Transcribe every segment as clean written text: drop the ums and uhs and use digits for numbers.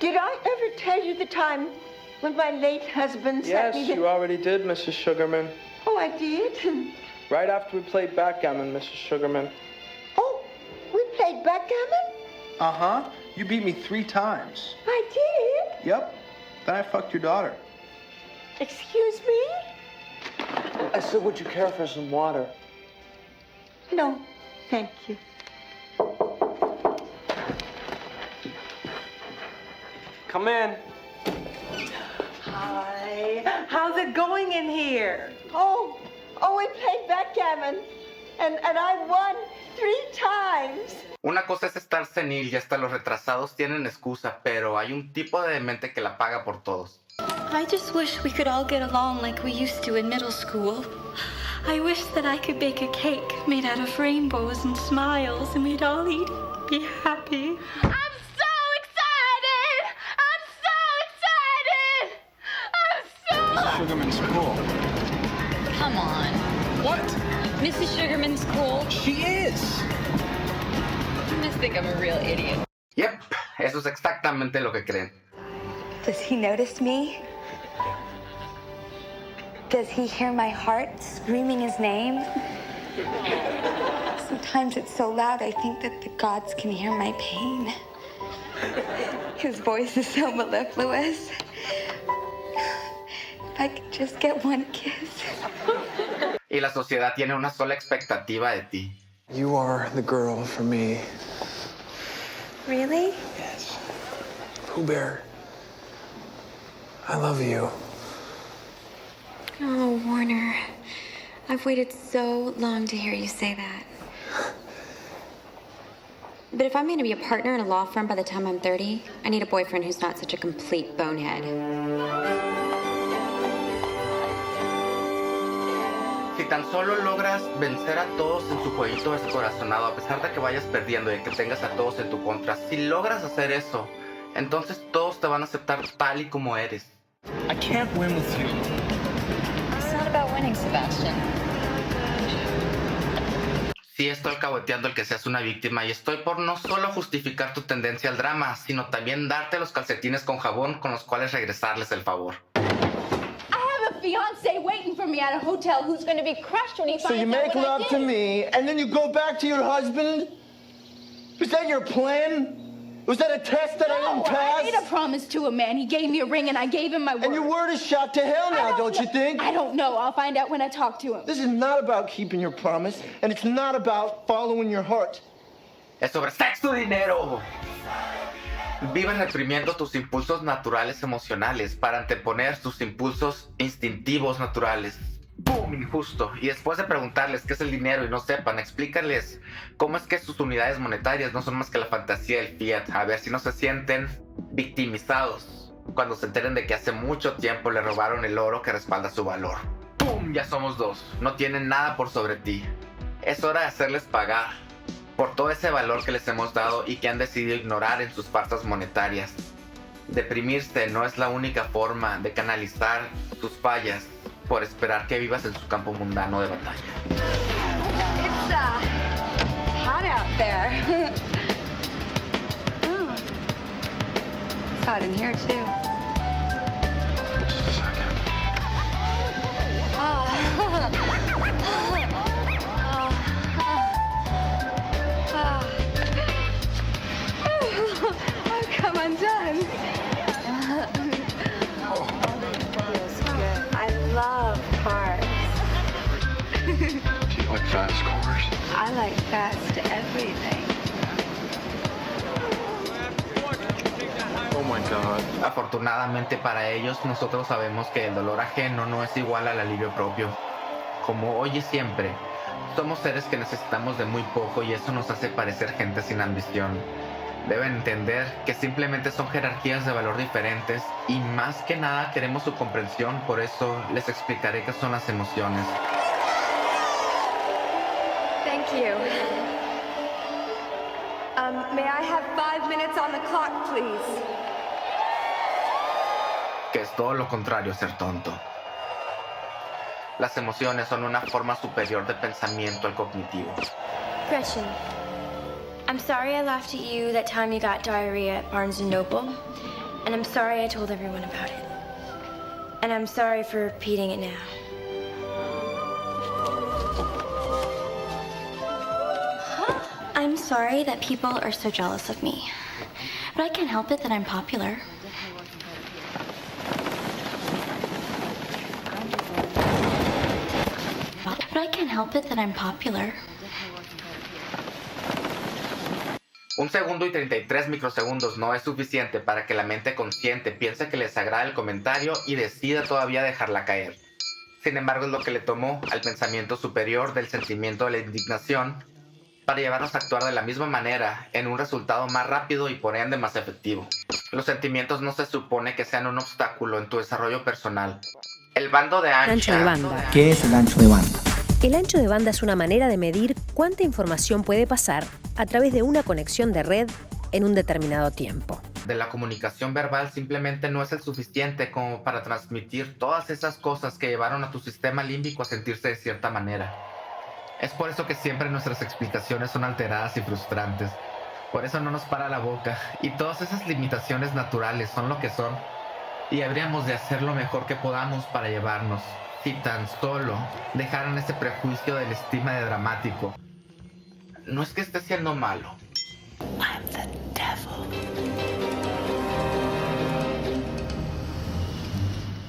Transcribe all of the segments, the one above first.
Did I ever tell you the time when my late husband sent me Yes, you already did, Mrs. Sugarman. Oh, I did? Right after we played backgammon, Mrs. Sugarman. Oh, we played backgammon? Uh-huh. You beat me 3 times. I did? Yep. Then I fucked your daughter. Excuse me? I said, would you care for some water? No, thank you. Come in. Hi. How's it going in here? Oh, we played backgammon. And I won 3 times. Una cosa es estar senil y hasta los retrasados tienen excusa, pero hay un tipo de demente que la paga por todos. I just wish we could all get along like we used to in middle school. I wish that I could bake a cake made out of rainbows and smiles and we'd all eat it, be happy. I'm so excited! Mrs. Sugarman's cool. Come on. What? Mrs. Sugarman's cool. She is. You must think I'm a real idiot. Yep, eso es exactamente lo que creen. Does he notice me? Does he hear my heart screaming his name? Sometimes it's so loud I think that the gods can hear my pain. His voice is so mellifluous. If I could just get one kiss. Y la sociedad tiene una sola expectativa de ti. You are the girl for me. Really? Yes. Pooh Bear. I love you. Oh, Warner. I've waited so long to hear you say that. But if I'm going to be a partner in a law firm by the time I'm 30, I need a boyfriend who's not such a complete bonehead. Si tan solo logras vencer a todos en su jueguito descorazonado, a pesar de que vayas perdiendo y que tengas a todos en tu contra, si logras hacer eso, entonces todos te van a aceptar tal y como eres. I can't win with you. It's not about winning, Sebastian. Sí, estoy alcahueteando el que seas una víctima y estoy por no solo justificar tu tendencia al drama, sino también darte los calcetines con jabón con los cuales regresarles el favor. Fiance waiting for me at a hotel who's going to be crushed when he finds out So you make what I love did. to me, and then you go back to your husband? Was that your plan? Was that a test that I No, didn't pass? I made a promise to a man. He gave me a ring, and I gave him my word. And your word is shot to hell now, don't you think? I don't know. I'll find out when I talk to him. This is not about keeping your promise, and it's not about following your heart. Es sobre sexo y dinero. Vives reprimiendo tus impulsos naturales emocionales para anteponer tus impulsos instintivos naturales. ¡Bum! Injusto. Y después de preguntarles qué es el dinero y no sepan, explícales cómo es que sus unidades monetarias no son más que la fantasía del fiat. A ver si no se sienten victimizados cuando se enteren de que hace mucho tiempo le robaron el oro que respalda su valor. ¡Pum! Ya somos 2. No tienen nada por sobre ti. Es hora de hacerles pagar por todo ese valor que les hemos dado y que han decidido ignorar en sus farsas monetarias. Deprimirse no es la única forma de canalizar tus fallas por esperar que vivas en su campo mundano de batalla. It's hot out there. It's hot in here too. Just a second. Oh, come undone. Feels good. I love cars. Do you like fast cars? I like fast everything. Oh my God. Afortunadamente para ellos, nosotros sabemos que el dolor ajeno no es igual al alivio propio. Como hoy y siempre, somos seres que necesitamos de muy poco y eso nos hace parecer gente sin ambición. Deben entender que simplemente son jerarquías de valor diferentes y más que nada queremos su comprensión, por eso les explicaré qué son las emociones. Thank you. May I have 5 minutes on the clock, please? Que es todo lo contrario a ser tonto. Las emociones son una forma superior de pensamiento al cognitivo. Gretchen, I'm sorry I laughed at you that time you got diarrhea at Barnes & Noble. And I'm sorry I told everyone about it. And I'm sorry for repeating it now. I'm sorry that people are so jealous of me. But I can't help it that I'm popular. But I can't help it that I'm popular. 1 segundo y 33 microsegundos no es suficiente para que la mente consciente piense que les agrada el comentario y decida todavía dejarla caer. Sin embargo, es lo que le tomó al pensamiento superior del sentimiento de la indignación para llevarnos a actuar de la misma manera en un resultado más rápido y por ende más efectivo. Los sentimientos no se supone que sean un obstáculo en tu desarrollo personal. El bando de ancha. Ancho de banda. ¿Qué es el ancho de banda? El ancho de banda es una manera de medir cuánta información puede pasar a través de una conexión de red en un determinado tiempo. De la comunicación verbal simplemente no es el suficiente como para transmitir todas esas cosas que llevaron a tu sistema límbico a sentirse de cierta manera. Es por eso que siempre nuestras explicaciones son alteradas y frustrantes. Por eso no nos para la boca. Y todas esas limitaciones naturales son lo que son. Y habríamos de hacer lo mejor que podamos para llevarnos. Si tan solo dejaran ese prejuicio del estigma de dramático. No es que esté siendo malo. I'm the devil.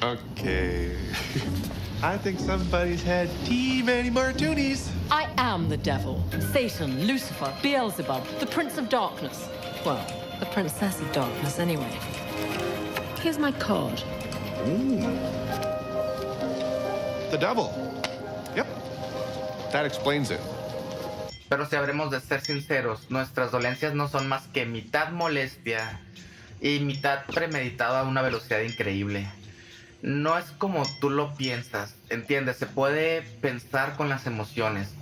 Okay. I think somebody's had too many martinis. I am the devil. Satan, Lucifer, Beelzebub, the Prince of Darkness. Well, the Princess of Darkness, anyway. Here's my card. Ooh. The devil. Yep. That explains it. Pero si habremos de ser sinceros, nuestras dolencias no son más que mitad molestia y mitad premeditado a una velocidad increíble. No es como tú lo piensas, ¿entiendes? Se puede pensar con las emociones.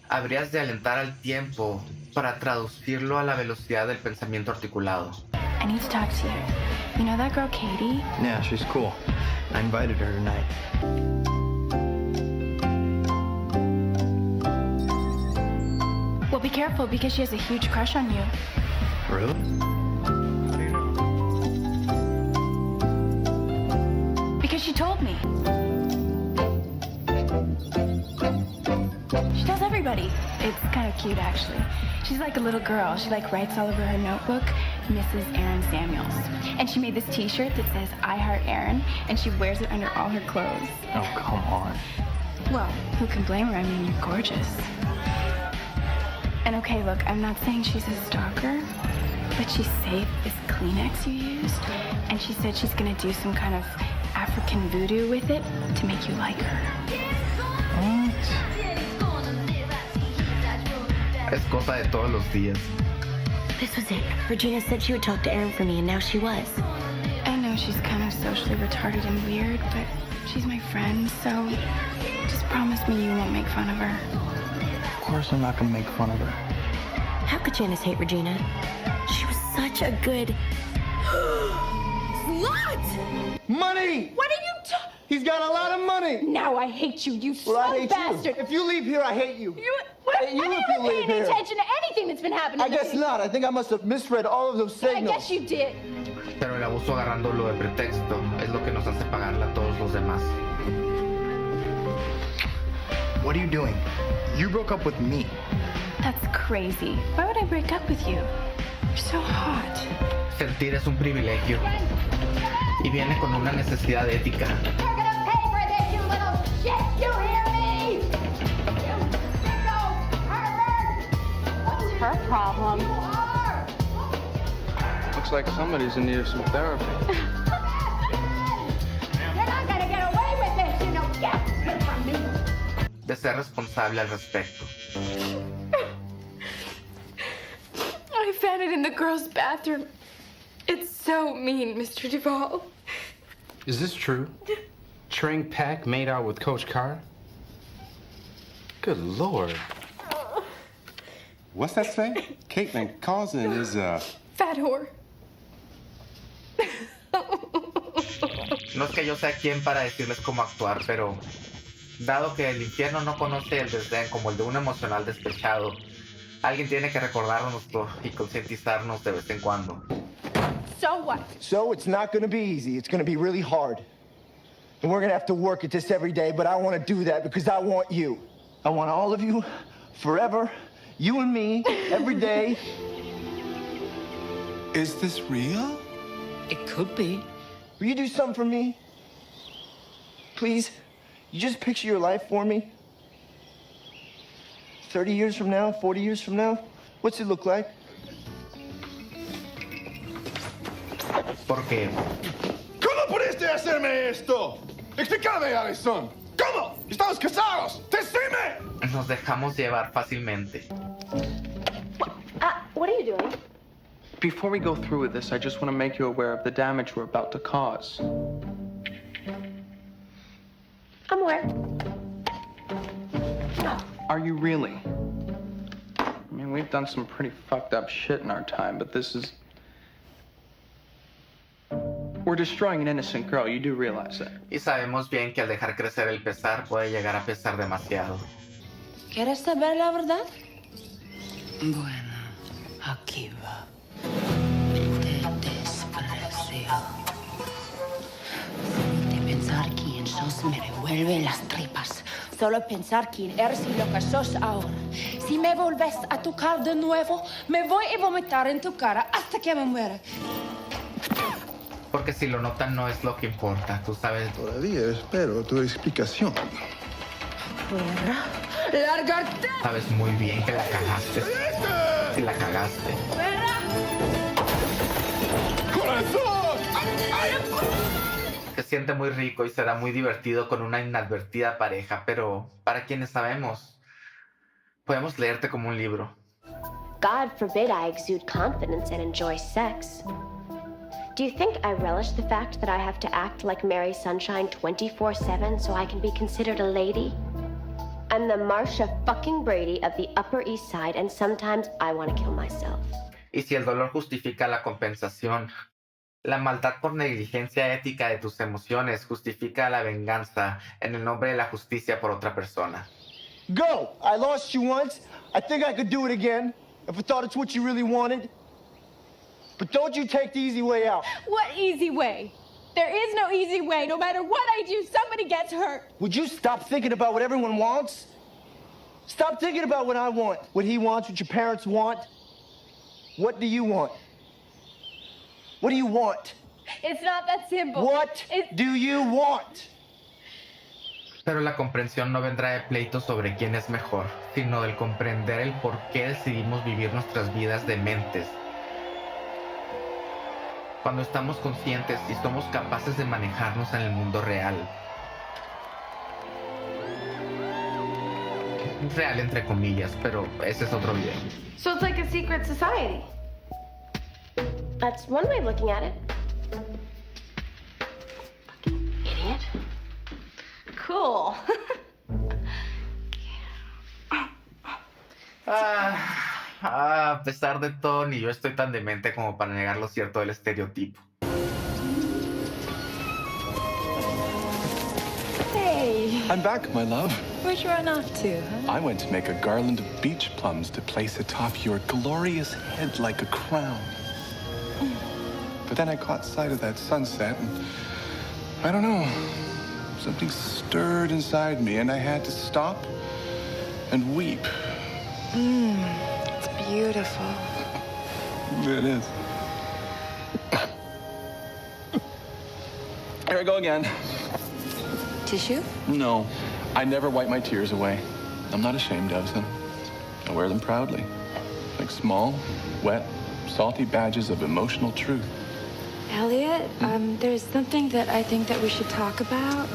Habrías de alentar al tiempo para traducirlo a la velocidad del pensamiento articulado. I need to talk to you. You know that girl Katie? Yeah, she's cool. I invited her tonight. Well, be careful because she has a huge crush on you. Really? How do you know? Because she told me. She tells everybody. It's kind of cute, actually. She's like a little girl. She writes all over her notebook, Mrs. Erin Samuels. And she made this T-shirt that says "I Heart Erin," and she wears it under all her clothes. Oh, come on. Well, who can blame her? I mean, you're gorgeous. And okay, look, I'm not saying she's a stalker, but she saved this Kleenex you used, and she said she's gonna do some kind of African voodoo with it to make you like her. Es cosa de todos los días. This was it. Regina said she would talk to Erin for me, and now she was. I know she's kind of socially retarded and weird, but she's my friend, so just promise me you won't make fun of her. Of course I'm not gonna make fun of her. How could Janice hate Regina? She was such a good... What? Money! What are you talking? He's got a lot of money. Now I hate you, you Well, I hate bastard. you. If you leave here, I hate you. What? Hey, you I if haven't you been leave paying here. attention to anything that's been happening. I guess not. I think I must have misread all of those I signals. guess you did. Pero el abuso agarrándolo de pretexto es lo que nos hace pagarle a todos los demás. What are you doing? You broke up with me. That's crazy. Why would I break up with you? You're so hot. Sentir es un privilegio y viene con una necesidad ética. You're gonna pay for this, you little shit! You hear me? You sicko pervert! What's her problem? Looks like somebody's in need of some therapy. You're not gonna get away with this, you know. Get away from me! De ser responsable al respecto. I found it in the girls' bathroom. It's so mean, Mr. Duvall. Is this true? Trang Pak made out with Coach Carr? Good Lord. What's that say? Caitlin Cousin is Fat whore. No es que yo sea quien para decirles cómo actuar, pero dado que el infierno no conoce el desdén como el de un emocional despechado, alguien tiene que recordárnoslo y concientizarnos de vez en cuando. So what? So it's not gonna be easy. It's gonna be really hard. And we're gonna have to work at this every day, but I wanna do that because I want you. I want all of you, forever, you and me, every day. Is this real? It could be. Will you do something for me? Please? You just picture your life for me? 30 years from now, 40 years from now? What's it look like? Porque ¿Cómo pudiste hacerme esto? Explícame, Alison. ¿Cómo? Estamos casados. ¡Decime! nos dejamos llevar fácilmente. What are you doing? Before we go through with this, I just want to make you aware of the damage we're about to cause. I'm aware. Are you really? I mean, we've done some pretty fucked up shit in our time, but this is... We're destroying an innocent girl, you do realize that. Y sabemos bien que al dejar crecer el pesar puede llegar a pesar demasiado. ¿Quieres saber la verdad? Bueno, aquí va. Te desprecio. De pensar quién sos me revuelve las tripas. Solo pensar quién eres y lo que sos ahora. Si me volves a tocar de nuevo, me voy a vomitar en tu cara hasta que me muera. Porque si lo notan no es lo que importa, tú sabes. Todavía espero tu explicación. ¡Fuera! ¡Lárgate! Sabes muy bien que la cagaste. Si la cagaste. ¡Fuera! ¡Corazón! Se siente muy rico y será muy divertido con una inadvertida pareja, pero para quienes sabemos, podemos leerte como un libro. God forbid I exude confidence and enjoy sex. Do you think I relish the fact that I have to act like Mary Sunshine 24/7 so I can be considered a lady? I'm the Marsha fucking Brady of the Upper East Side, and sometimes I want to kill myself. Y si el dolor justifica la compensación, la maldad por negligencia ética de tus emociones justifica la venganza en el nombre de la justicia por otra persona. Go! I lost you once. I think I could do it again if I thought it's what you really wanted. But don't you take the easy way out. What easy way? There is no easy way. No matter what I do, somebody gets hurt. Would you stop thinking about what everyone wants? Stop thinking about what I want, what he wants, what your parents want. What do you want? What do you want? It's not that simple. What do you want? Pero la comprensión no vendrá de pleitos sobre quién es mejor, sino del comprender el por qué decidimos vivir nuestras vidas dementes. Cuando estamos conscientes y somos capaces de manejarnos en el mundo real. Real entre comillas, pero ese es otro video. So it's like a secret society. That's one way of looking at it. Idiot. Cool. A pesar de todo, ni yo estoy tan demente como para negar lo cierto del estereotipo. Hey. I'm back, my love. Where'd you run off to, huh? I went to make a garland of beach plums to place atop your glorious head like a crown. But then I caught sight of that sunset, and I don't know, something stirred inside me, and I had to stop and weep. It's beautiful. It is. Here I go again. Tissue? No, I never wipe my tears away. I'm not ashamed of them. I wear them proudly, like small, wet, salty badges of emotional truth. Elliot, there's something that I think that we should talk about.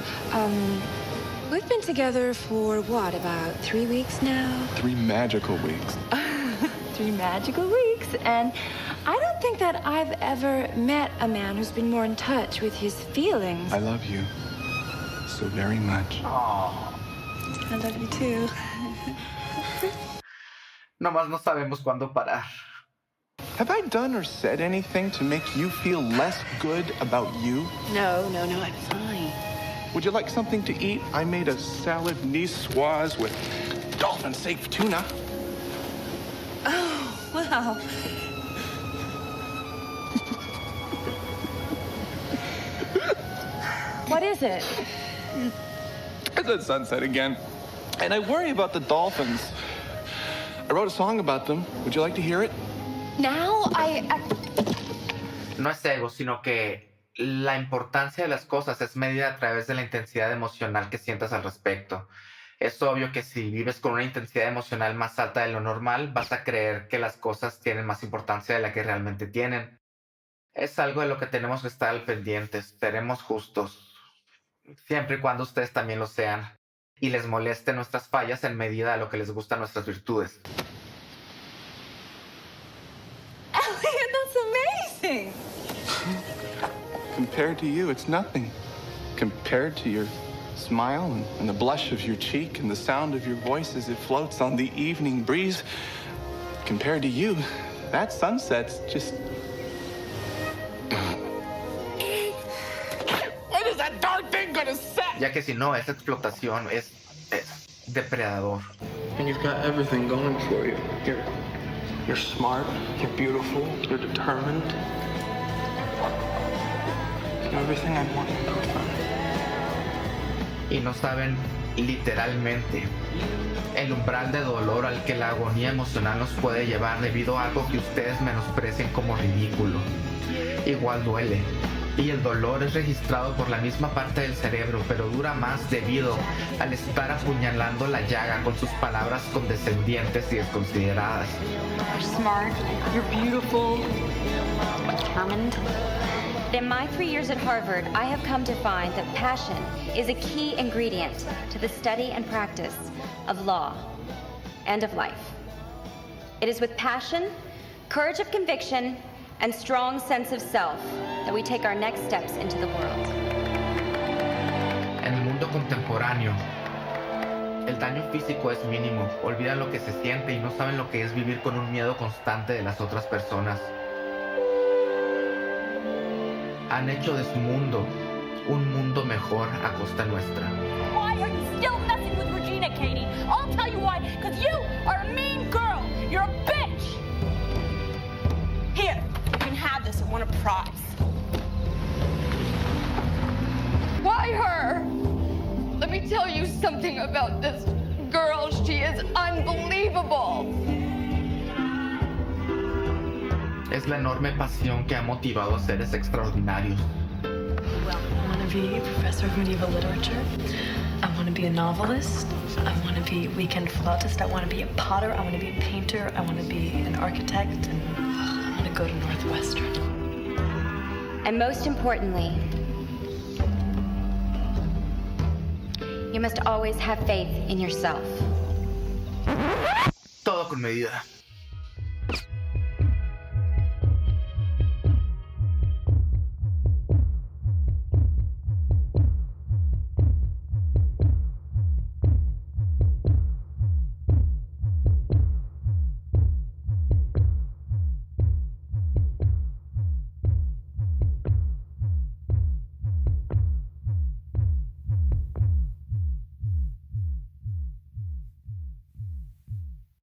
We've been together for, what, about 3 weeks now? 3 magical weeks. 3 magical weeks, and I don't think that I've ever met a man who's been more in touch with his feelings. I love you so very much. Oh. I love you too. Nomás no sabemos cuándo parar. Have I done or said anything to make you feel less good about you? No, I'm fine. Would you like something to eat? I made a salad niçoise with dolphin-safe tuna. Oh, wow. is it? It's at sunset again. And I worry about the dolphins. I wrote a song about them. Would you like to hear it? Now No es ego, sino que la importancia de las cosas es medida a través de la intensidad emocional que sientas al respecto. Es obvio que si vives con una intensidad emocional más alta de lo normal, vas a creer que las cosas tienen más importancia de la que realmente tienen. Es algo de lo que tenemos que estar al pendientes. Seremos justos, siempre y cuando ustedes también lo sean, y les moleste nuestras fallas en medida a lo que les gustan nuestras virtudes. Elliot, that's amazing. Compared to you, it's nothing. Compared to your smile and the blush of your cheek and the sound of your voice as it floats on the evening breeze, compared to you, that sunset's just... When is that darn thing gonna set? Ya que si no, esa explotación es depredador. And you've got everything going for you. You're smart, you're beautiful, you're determined. You're everything I want in a girlfriend. Y no saben literalmente el umbral de dolor al que la agonía emocional nos puede llevar debido a algo que ustedes menosprecien como ridículo. Igual duele. Y el dolor es registrado por la misma parte del cerebro, pero dura más debido al estar apuñalando la llaga con sus palabras condescendientes y desconsideradas. You're smart, you're beautiful, determined. In my 3 years at Harvard, I have come to find that passion is a key ingredient to the study and practice of law and of life. It is with passion, courage of conviction, and strong sense of self that we take our next steps into the world. En el mundo contemporáneo, el daño físico es mínimo. Olvidan lo que se siente y no saben lo que es vivir con un miedo constante de las otras personas. Han hecho de su mundo un mundo mejor a costa nuestra. Why are you still messing with Regina, Katie? I'll tell you why. Because you are a mean girl. You're a bitch. Here, you can have this and win a prize. Why her? Let me tell you something about this girl. She is unbelievable. Es la enorme pasión que ha motivado a seres extraordinarios. Well, I want to be a professor of medieval literature. I want to be a novelist. I want to be a weekend flautist. I want to be a potter. I want to be a painter. I want to be an architect. And I want to go to Northwestern. And most importantly, you must always have faith in yourself. Todo con medida.